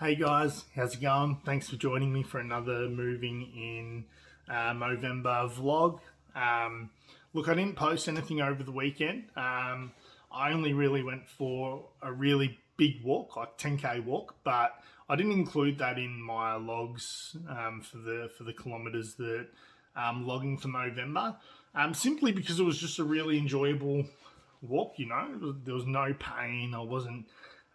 Hey guys, how's it going? Thanks for joining me for another Moving in Movember vlog. Look, I didn't post anything over the weekend. I only really went for a really big walk, like 10k walk, but I didn't include that in my logs for the kilometres that I'm logging for Movember. Simply because it was just a really enjoyable walk. There was no pain. I wasn't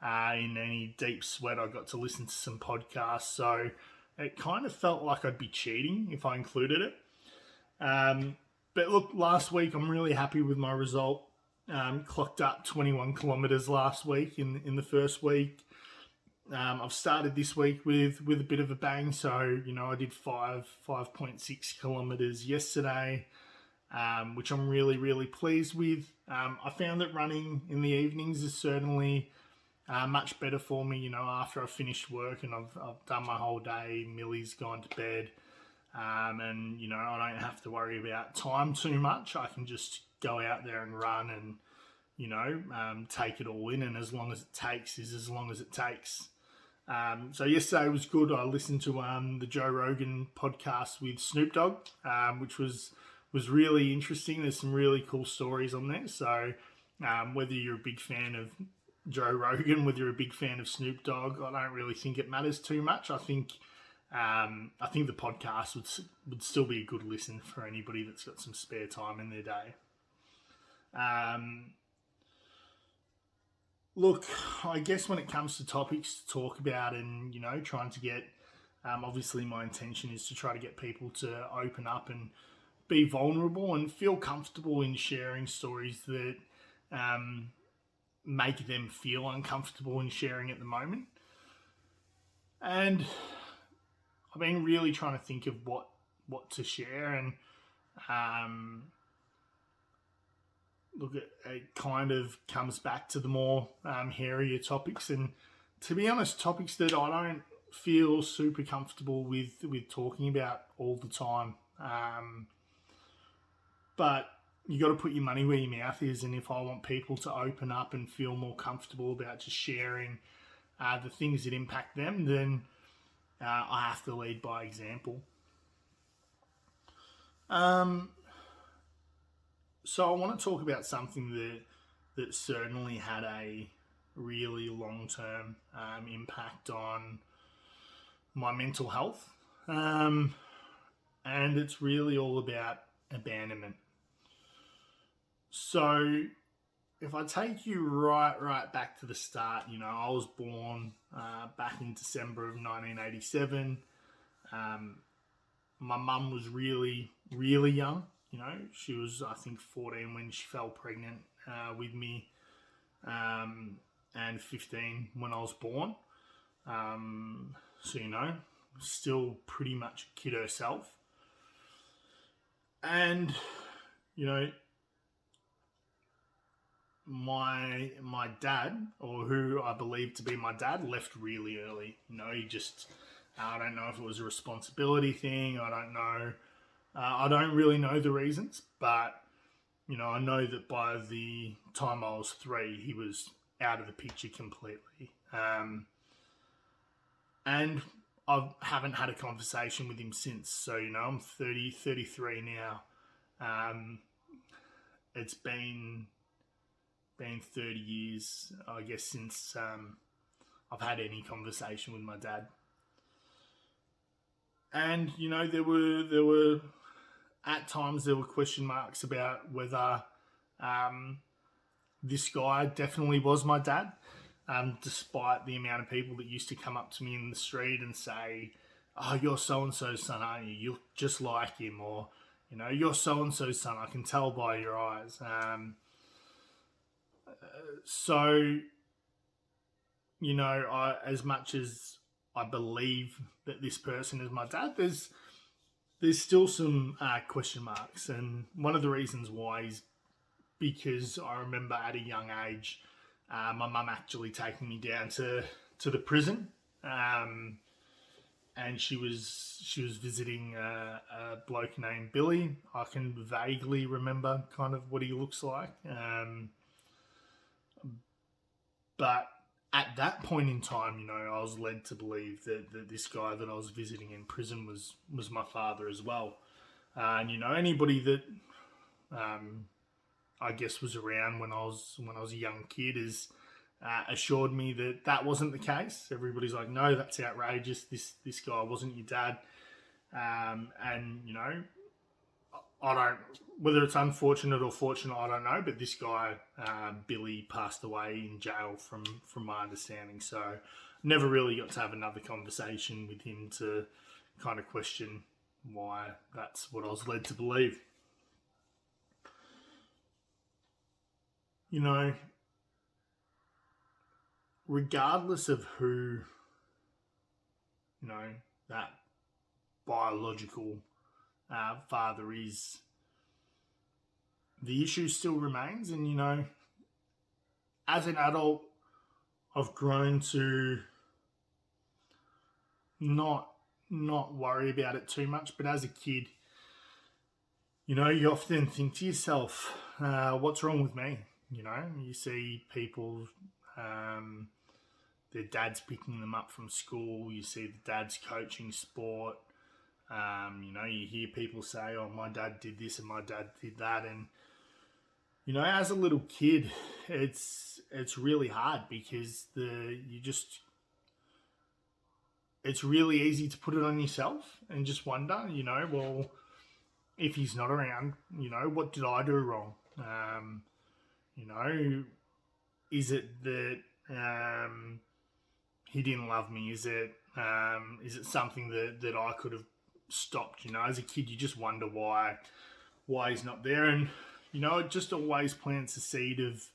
in any deep sweat. I got to listen to some podcasts, so it kind of felt like I'd be cheating if I included it. But look, last week I'm really happy with my result. Clocked up 21 kilometres last week in the first week. I've started this week with a bit of a bang, so I did 5.6 kilometres yesterday, which I'm really pleased with. I found that running in the evenings is certainly much better for me, after I've finished work and I've done my whole day. Millie's gone to bed, and I don't have to worry about time too much. I can just go out there and run and take it all in, and as long as it takes is as long as it takes. So yesterday was good. I listened to the Joe Rogan podcast with Snoop Dogg, which was really interesting. There's some really cool stories on there. So whether you're a big fan of Joe Rogan, whether you're a big fan of Snoop Dogg, I don't really think it matters too much. I think the podcast would still be a good listen for anybody that's got some spare time in their day. Look, I guess when it comes to topics to talk about and, trying to get, obviously my intention is to try to get people to open up and be vulnerable and feel comfortable in sharing stories that make them feel uncomfortable in sharing at the moment. And I've been really trying to think of what to share, and look, it kind of comes back to the more hairier topics, and to be honest, topics that I don't feel super comfortable with talking about all the time. But you got to put your money where your mouth is, and if I want people to open up and feel more comfortable about just sharing the things that impact them, then I have to lead by example. So I want to talk about something that certainly had a really long-term impact on my mental health, and it's really all about abandonment. So if I take you right back to the start, I was born back in December of 1987. My mum was really young. She was, I think, 14 when she fell pregnant with me, and 15 when I was born. So, still pretty much a kid herself. And, my dad, or who I believe to be my dad, left really early. He just, I don't know if it was a responsibility thing. I don't know. I don't really know the reasons, but, I know that by the time I was 3, he was out of the picture completely. And I haven't had a conversation with him since. So, I'm 33 now. It's been 30 years, I guess, since I've had any conversation with my dad. And, there were at times there were question marks about whether this guy definitely was my dad, despite the amount of people that used to come up to me in the street and say, "Oh, you're so-and-so's son, aren't you? You look just like him," or, "You're so-and-so's son, I can tell by your eyes." So, as much as I believe that this person is my dad, there's still some question marks. And one of the reasons why is because I remember at a young age, my mum actually taking me down to the prison. And she was visiting a bloke named Billy. I can vaguely remember kind of what he looks like. But at that point in time, I was led to believe that this guy that I was visiting in prison was my father as well. And anybody that I guess was around when I was a young kid is assured me that wasn't the case. Everybody's like, no, that's outrageous. This guy wasn't your dad. And I don't, whether it's unfortunate or fortunate, I don't know. But this guy, Billy, passed away in jail from my understanding. So never really got to have another conversation with him to kind of question why that's what I was led to believe. Regardless of who, that biological father is, the issue still remains. And, as an adult, I've grown to not worry about it too much. But as a kid, you often think to yourself, what's wrong with me? You see people, their dad's picking them up from school. You see the dad's coaching sport. You hear people say, oh, my dad did this and my dad did that. And, as a little kid, it's really hard because it's really easy to put it on yourself and just wonder, well, if he's not around, what did I do wrong? Is it that he didn't love me? Is it something that I could have stopped? As a kid, you just wonder why he's not there, and it just always plants a seed of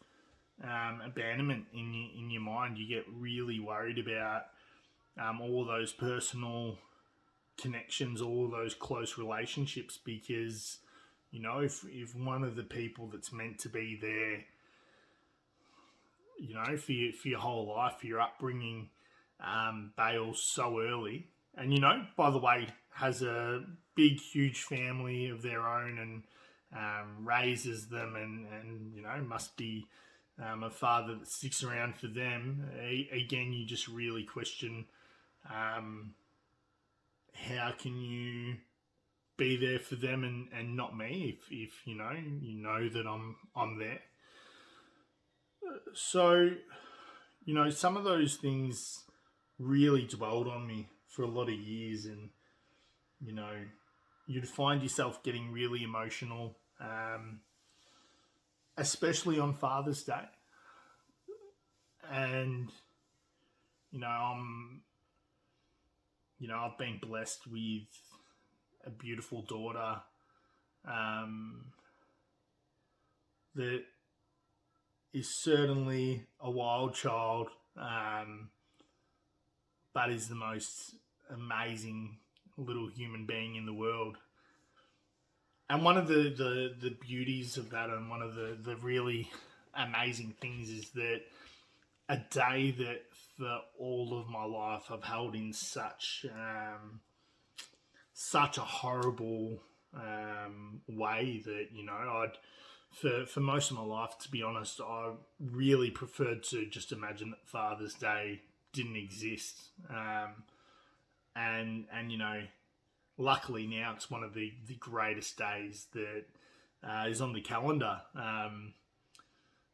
abandonment in your mind. You get really worried about all those personal connections, all those close relationships, because if one of the people that's meant to be there, for your whole life, for your upbringing, bails so early, and by the way, has a big, huge family of their own, and raises them, and must be a father that sticks around for them. Again, you just really question, how can you be there for them and not me if you know that I'm there. So some of those things really dwelled on me for a lot of years, and you'd find yourself getting really emotional, especially on Father's Day. And I've been blessed with a beautiful daughter that is certainly a wild child, but is the most amazing little human being in the world. And one of the beauties of that, and one of the really amazing things, is that a day that for all of my life I've held in such a horrible way that for most of my life, to be honest, I really preferred to just imagine that Father's Day didn't exist. And luckily now it's one of the greatest days that is on the calendar,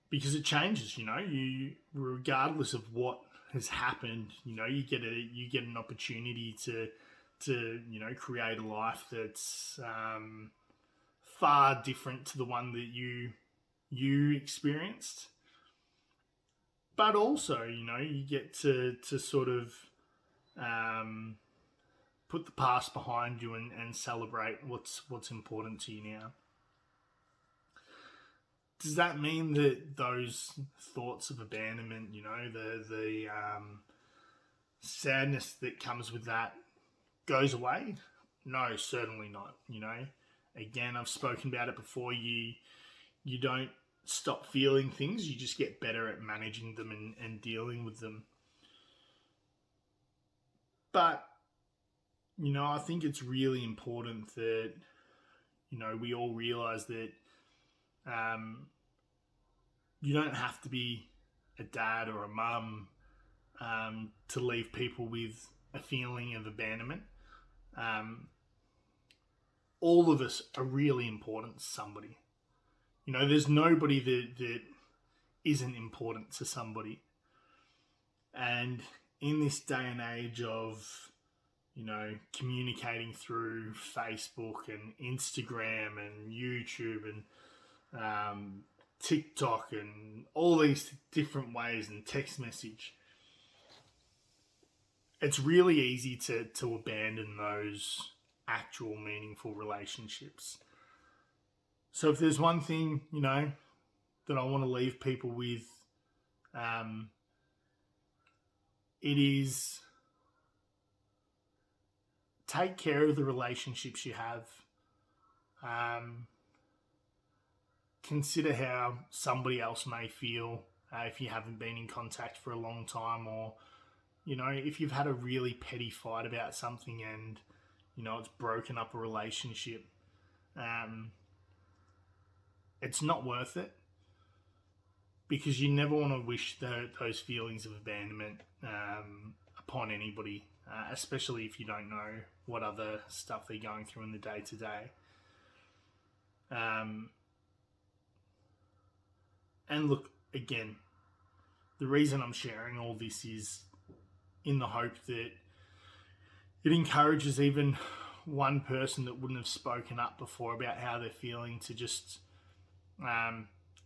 because it changes. You, regardless of what has happened, you get an opportunity to create a life that's far different to the one that you experienced. But also, you get to sort of put the past behind you and celebrate what's important to you now. Does that mean that those thoughts of abandonment, the sadness that comes with that, goes away? No, certainly not. Again, I've spoken about it before. You don't stop feeling things. You just get better at managing them and dealing with them. But I think it's really important that we all realize that you don't have to be a dad or a mum to leave people with a feeling of abandonment. All of us are really important to somebody. There's nobody that isn't important to somebody. And in this day and age of, communicating through Facebook and Instagram and YouTube and TikTok and all these different ways and text message, it's really easy to abandon those actual meaningful relationships. So if there's one thing, that I want to leave people with, it is take care of the relationships you have. Consider how somebody else may feel if you haven't been in contact for a long time, or, if you've had a really petty fight about something and, it's broken up a relationship. It's not worth it, because you never want to wish those feelings of abandonment upon anybody, especially if you don't know what other stuff they're going through in the day-to-day. And look, again, the reason I'm sharing all this is in the hope that it encourages even one person that wouldn't have spoken up before about how they're feeling to just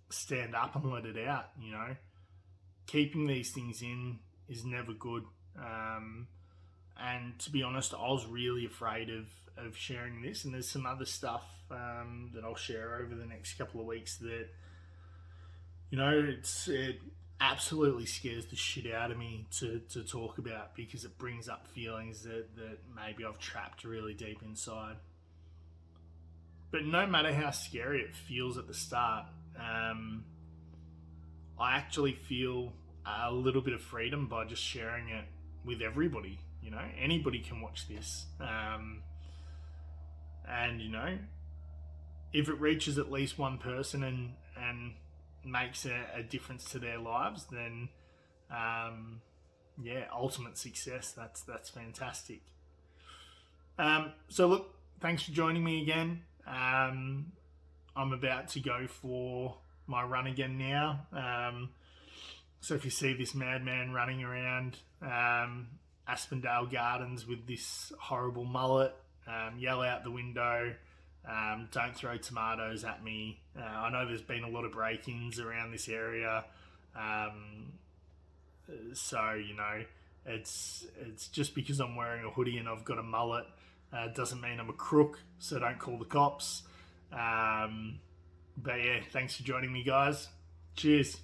stand up and let it out. Keeping these things in is never good. And to be honest, I was really afraid of sharing this, and there's some other stuff that I'll share over the next couple of weeks that, it absolutely scares the shit out of me to talk about, because it brings up feelings that maybe I've trapped really deep inside. But no matter how scary it feels at the start, I actually feel a little bit of freedom by just sharing it with everybody. Anybody can watch this. And, if it reaches at least one person and makes a difference to their lives, then, ultimate success. That's fantastic. So look, thanks for joining me again. I'm about to go for my run again now. So if you see this madman running around Aspendale Gardens with this horrible mullet, yell out the window. Don't throw tomatoes at me. I know there's been a lot of break-ins around this area. So, it's just because I'm wearing a hoodie and I've got a mullet doesn't mean I'm a crook, so don't call the cops. But yeah, thanks for joining me, guys. Cheers.